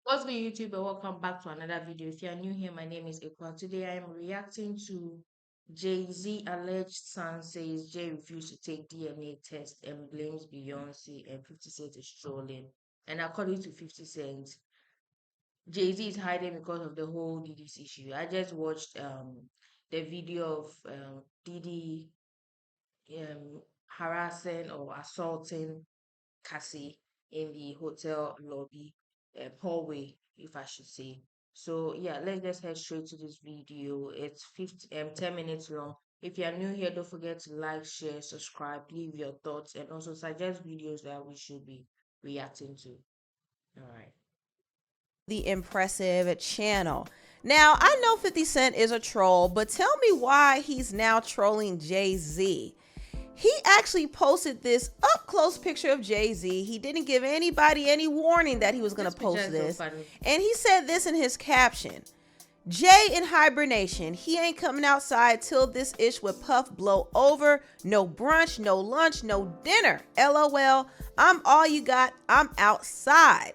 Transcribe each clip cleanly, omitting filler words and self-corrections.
What's good, YouTube, and welcome back to another video. If you are new here, my name is Ekwa. Today I am reacting to Jay-Z alleged son says Jay refused to take DNA test and blames Beyonce and 50 Cent is trolling. And according to 50 Cent, Jay-Z is hiding because of the whole Diddy's issue. I just watched the video of Diddy harassing or assaulting Cassie in the hotel lobby, hallway, if I should say. So yeah, let's just head straight to this video. It's 10 minutes long. If you are new here, don't forget to like, share, subscribe, leave your thoughts, and also suggest videos that we should be reacting to. All right. The impressive channel. Now, I know 50 Cent is a troll, but tell me why he's now trolling Jay-Z. He actually posted this up close picture of Jay-Z. He didn't give anybody any warning that he was going This to picture post is so this. funny. And he said this in his caption: Jay in hibernation. He ain't coming outside till this ish with Puff blow over. No brunch, no lunch, no dinner. LOL. I'm all you got. I'm outside.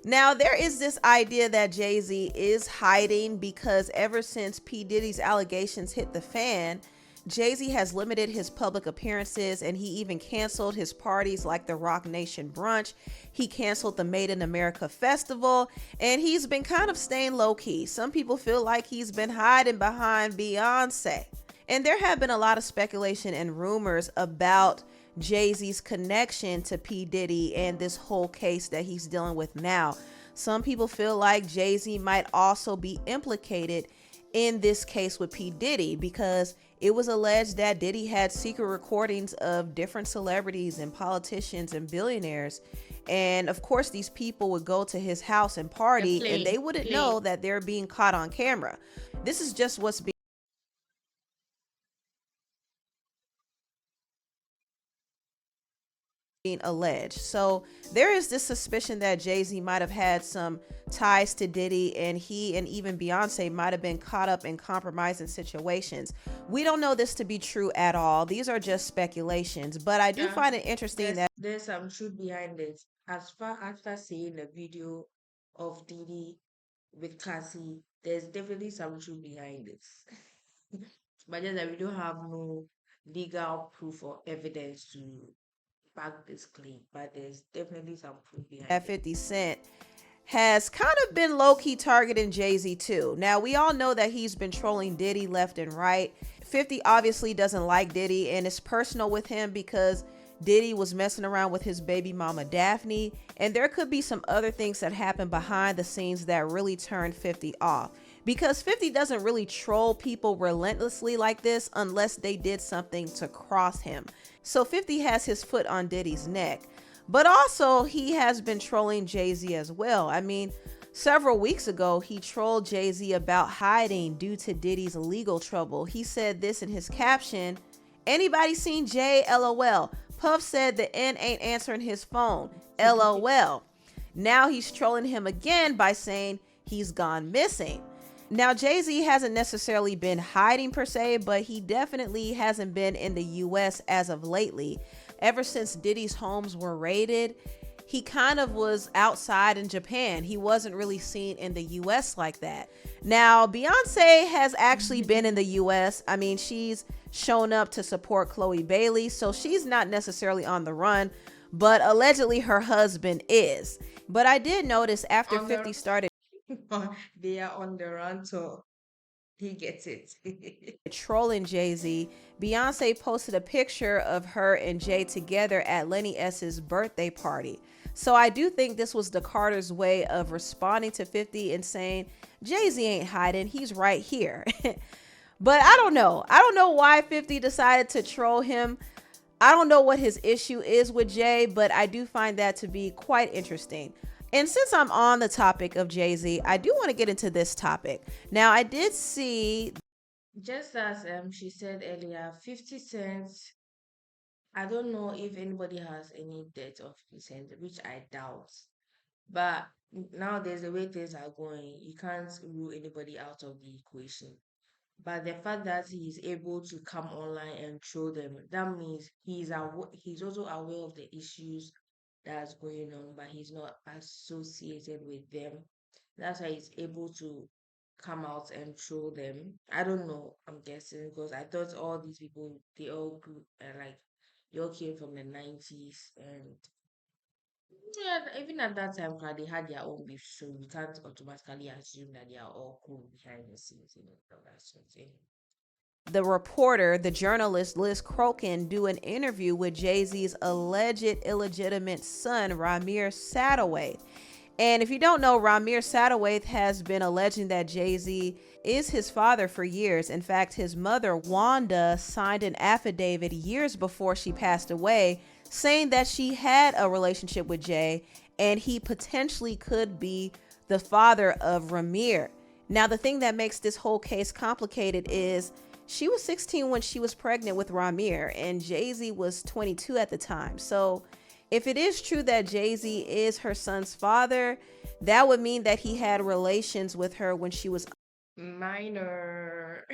Now, there is this idea that Jay-Z is hiding because ever since P. Diddy's allegations hit the fan, Jay-Z has limited his public appearances, and he even canceled his parties like the Rock Nation brunch. He canceled the Made in America festival, and he's been kind of staying low-key. Some people feel like he's been hiding behind Beyonce. And there have been a lot of speculation and rumors about Jay-Z's connection to P. Diddy and this whole case that he's dealing with now. Some people feel like Jay-Z might also be implicated in this case with P. Diddy because it was alleged that Diddy had secret recordings of different celebrities and politicians and billionaires. And of course, these people would go to his house and party and they wouldn't know that they're being caught on camera. This is just what's being alleged. So there is this suspicion that Jay-Z might have had some ties to Diddy, and he and even Beyonce might have been caught up in compromising situations. We don't know this to be true at all. These are just speculations, but I do Yeah, find it interesting that there's some truth behind it. As far after seeing the video of Diddy with Cassie, there's definitely some truth behind it. But just that we don't have no legal proof or evidence to back this claim. But there's definitely some proof behind it. 50 Cent has kind of been low-key targeting Jay-Z too. Now, we all know that he's been trolling Diddy left and right. 50 obviously doesn't like Diddy, and it's personal with him because Diddy was messing around with his baby mama Daphne, and there could be some other things that happened behind the scenes that really turned 50 off. Because 50 doesn't really troll people relentlessly like this unless they did something to cross him. So 50 has his foot on Diddy's neck. But also, he has been trolling Jay-Z as well. I mean, several weeks ago, he trolled Jay-Z about hiding due to Diddy's legal trouble. He said this in his caption: "Anybody seen Jay? LOL. Puff said the N ain't answering his phone. LOL." Now he's trolling him again by saying he's gone missing. Now, Jay-Z hasn't necessarily been hiding per se, but he definitely hasn't been in the US as of lately. Ever since Diddy's homes were raided, he kind of was outside in Japan. He wasn't really seen in the US like that. Now, Beyonce has actually been in the US. I mean, she's shown up to support Chloe Bailey, so she's not necessarily on the run, but allegedly her husband is. But I did notice after On 50 started they are on the run, so he gets it. trolling Jay-Z, Beyonce posted a picture of her and Jay together at Lenny S's birthday party. So I do think this was the Carter's way of responding to 50 and saying, Jay-Z ain't hiding, he's right here. But I don't know. I don't know why 50 decided to troll him. I don't know what his issue is with Jay, but I do find that to be quite interesting. And since I'm on the topic of Jay-Z, I do want to get into this topic. Now, I did see Just as she said earlier, 50 cents. I don't know if anybody has any debt of 50 cents, which I doubt. But nowadays, the way things are going, you can't rule anybody out of the equation. But the fact that he is able to come online and show them, that means he's also aware of the issues that's going on, but he's not associated with them. That's why he's able to come out and troll them. I don't know. I'm guessing because I thought all these people they all grew like they all came from the 90s and yeah, even at that time, they had their own beef, so you can't automatically assume that they are all cool behind the scenes, that's what I'm saying. The reporter, the journalist Liz Crokin, do an interview with Jay-Z's alleged illegitimate son, Ramir Sattlewaite. And if you don't know, Ramir Sattlewaite has been alleging that Jay-Z is his father for years. In fact, his mother, Wanda, signed an affidavit years before she passed away saying that she had a relationship with Jay and he potentially could be the father of Ramir. Now, the thing that makes this whole case complicated is she was 16 when she was pregnant with Ramir, and Jay-Z was 22 at the time. So, if it is true that Jay-Z is her son's father, that would mean that he had relations with her when she was Minor.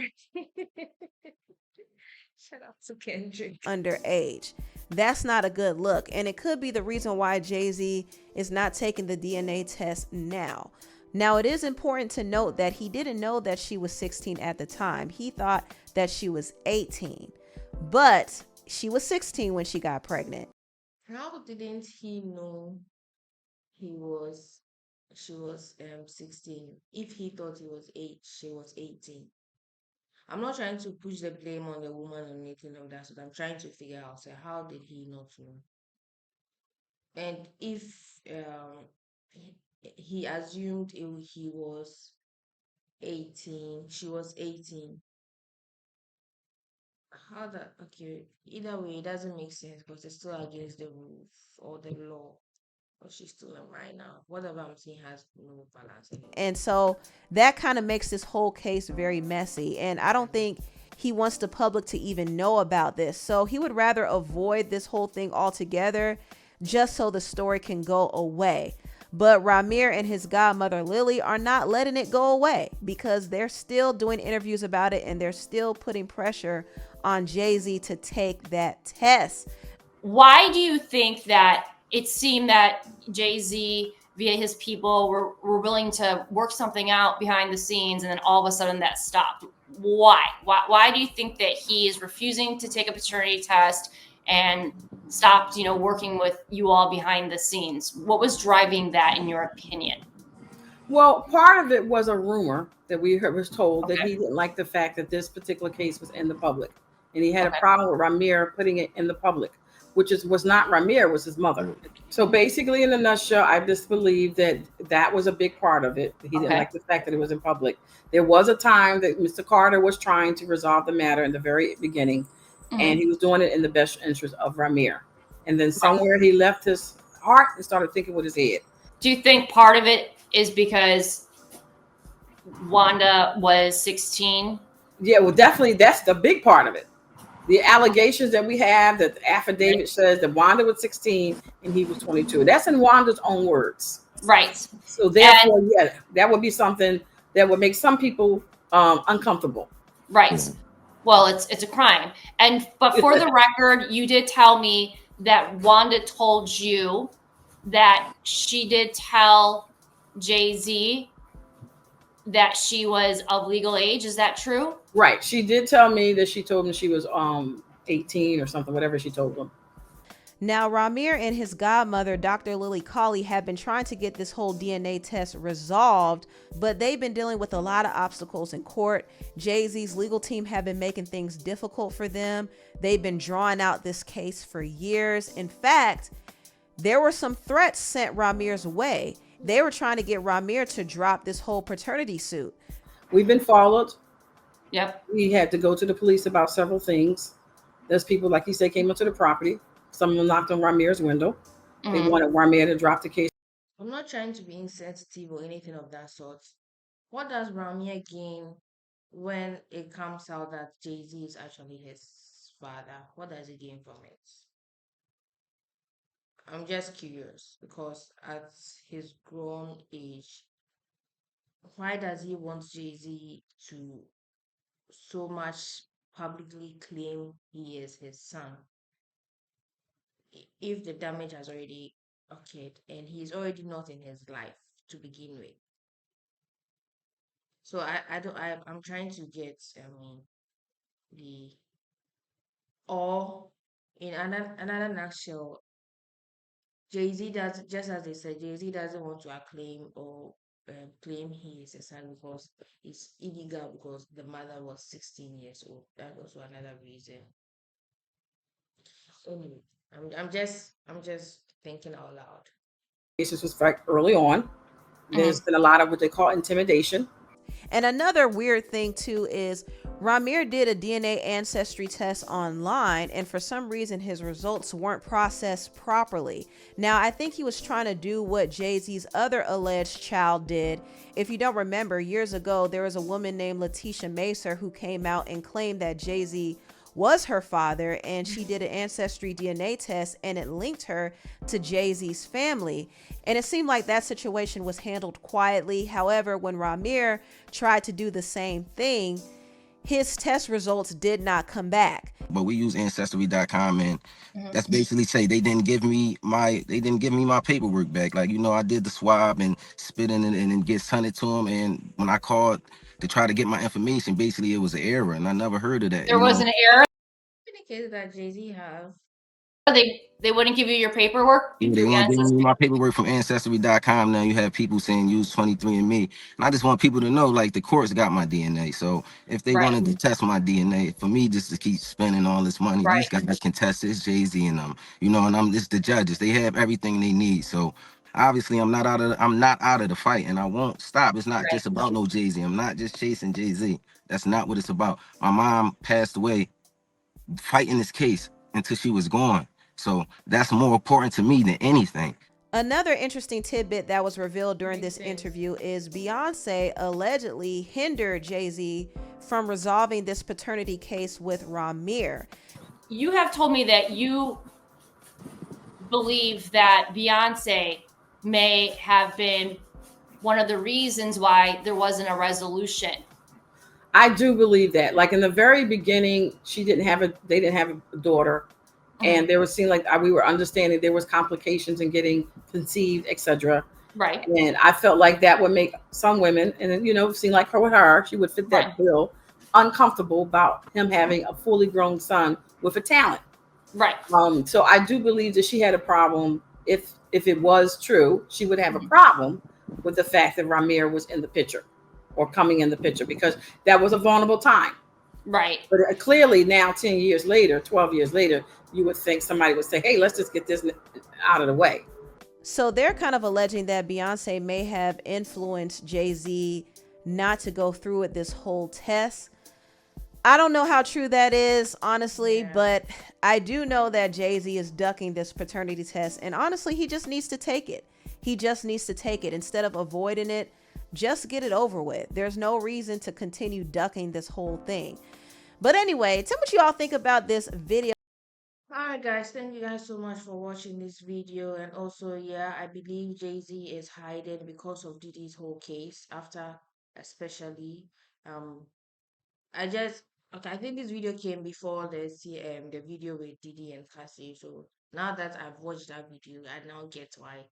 Shout out to Kendrick. underage. That's not a good look, and it could be the reason why Jay-Z is not taking the DNA test now. Now, it is important to note that he didn't know that she was 16 at the time. He thought that she was 18, but she was 16 when she got pregnant. How didn't he know he was she was 16 if he thought he was 18? I'm not trying to push the blame on the woman or anything of that, so I'm trying to figure out how did he not know? And if he assumed he was 18, she was 18. How that okay? Either way, it doesn't make sense because it's still against the rules or the law. But she's still a minor. Whatever I'm saying has no balance anyway. And so that kind of makes this whole case very messy. And I don't think he wants the public to even know about this. So he would rather avoid this whole thing altogether just so the story can go away. But Ramir and his godmother Lily are not letting it go away because they're still doing interviews about it and they're still putting pressure on Jay-Z to take that test. Why do you think that it seemed that Jay-Z via his people were willing to work something out behind the scenes and then all of a sudden that stopped? Why do you think that he is refusing to take a paternity test and stopped, working with you all behind the scenes? What was driving that in your opinion? Well, part of it was a rumor that we heard, was told that Okay. he didn't like the fact that this particular case was in the public, and he had a Okay. problem with Ramir putting it in the public, which was not Ramir, was his mother. So basically, in a nutshell, I just believe that that was a big part of it. He didn't Okay. like the fact that it was in public. There was a time that Mr. Carter was trying to resolve the matter in the very beginning, and Mhm. he was doing it in the best interest of Ramir. And then Right. somewhere he left his heart and started thinking with his head. Do you think part of it is because Wanda was 16? Yeah, well, definitely that's the big part of it. The allegations that we have, that the affidavit says that Wanda was 16 and he was 22. That's in Wanda's own words. Right. So And therefore, yeah, that would be something that would make some people uncomfortable. right. Well, it's a crime. But for the record, you did tell me that Wanda told you that she did tell Jay-Z that she was of legal age. Is that true? Right. She did tell me that she told him she was 18 or something, whatever she told him. Now, Ramir and his godmother, Dr. Lily Colley, have been trying to get this whole DNA test resolved, but they've been dealing with a lot of obstacles in court. Jay-Z's legal team have been making things difficult for them. They've been drawing out this case for years. In fact, there were some threats sent Ramir's way. They were trying to get Ramir to drop this whole paternity suit. We've been followed. Yep. We had to go to the police about several things. There's people, like you said, came up to the property. Some of them knocked on Ramir's window. They Mhm. wanted Ramir to drop the case. I'm not trying to be insensitive or anything of that sort. What does Ramia gain when it comes out that Jay-Z is actually his father? What does he gain from it? I'm just curious because at his grown age, why does he want Jay-Z to so much publicly claim he is his son if the damage has already occurred and he's already not in his life to begin with? So I'm trying to get the or in another nutshell, Jay-Z does, just as they said, Jay-Z doesn't want to acclaim or claim he is a son because it's illegal because the mother was 16 years old. That was another reason. Anyway, I'm just thinking out loud. This was like early on. There's been a lot of what they call intimidation. And another weird thing too is Ramir did a DNA ancestry test online, and for some reason his results weren't processed properly. Now, I think he was trying to do what Jay-Z's other alleged child did. If you don't remember, years ago there was a woman named Letitia Macer who came out and claimed that Jay-Z was her father, and she did an ancestry DNA test and it linked her to Jay-Z's family. And it seemed like that situation was handled quietly. However, when Ramir tried to do the same thing, his test results did not come back. But we use ancestry.com, and that's basically say they didn't give me my paperwork back. Like, I did the swab and spit in it and it gets sent to them. And when I called to try to get my information, basically it was an error, and I never heard of that. There was an error. The case that Jay-Z have. They wouldn't give you your paperwork. They want to give me my paperwork from ancestry.com. Now you have people saying use 23andMe, and I just want people to know, like, the courts got my DNA. So if they Right. wanted to test my DNA, for me just to keep spending all this money, Right. these guys can test this, Jay-Z and them, and I'm just the judges. They have everything they need. So obviously I'm not out of the fight, and I won't stop. It's not Right. just about no Jay-Z. I'm not just chasing Jay-Z. That's not what it's about. My mom passed away fighting this case until she was gone. So that's more important to me than anything. Another interesting tidbit that was revealed during this interview is Beyonce allegedly hindered Jay-Z from resolving this paternity case with Ramir. You have told me that you believe that Beyonce may have been one of the reasons why there wasn't a resolution. I do believe that. Like in the very beginning, they didn't have a daughter, and there was seemed like we were understanding there was complications in getting conceived, etc. Right. And I felt like that would make some women, and it seemed like she would fit that bill, uncomfortable about him having a fully grown son with a talent. Right. So I do believe that she had a problem. If it was true, she would have a problem with the fact that Ramir was in the picture or coming in the picture, because that was a vulnerable time. Right. But clearly now, 10 years later, 12 years later, you would think somebody would say, hey, let's just get this out of the way. So they're kind of alleging that Beyonce may have influenced Jay-Z not to go through with this whole test. I don't know how true that is, honestly, but I do know that Jay-Z is ducking this paternity test. And honestly, he just needs to take it. He just needs to take it. Instead of avoiding it, just get it over with. There's no reason to continue ducking this whole thing. But anyway, tell me what you all think about this video. Alright guys, thank you guys so much for watching this video. And also, yeah, I believe Jay-Z is hiding because of Diddy's whole case after, especially I think this video came before the video with Diddy and Cassie. So now that I've watched that video, I now get why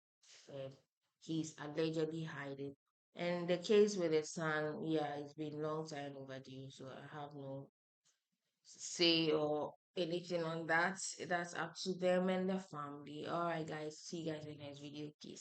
he's allegedly hiding. And the case with his son, yeah, it's been long time overdue. So I have no say or anything on that. That's up to them and the family. All right, guys. See you guys in the next video. Peace.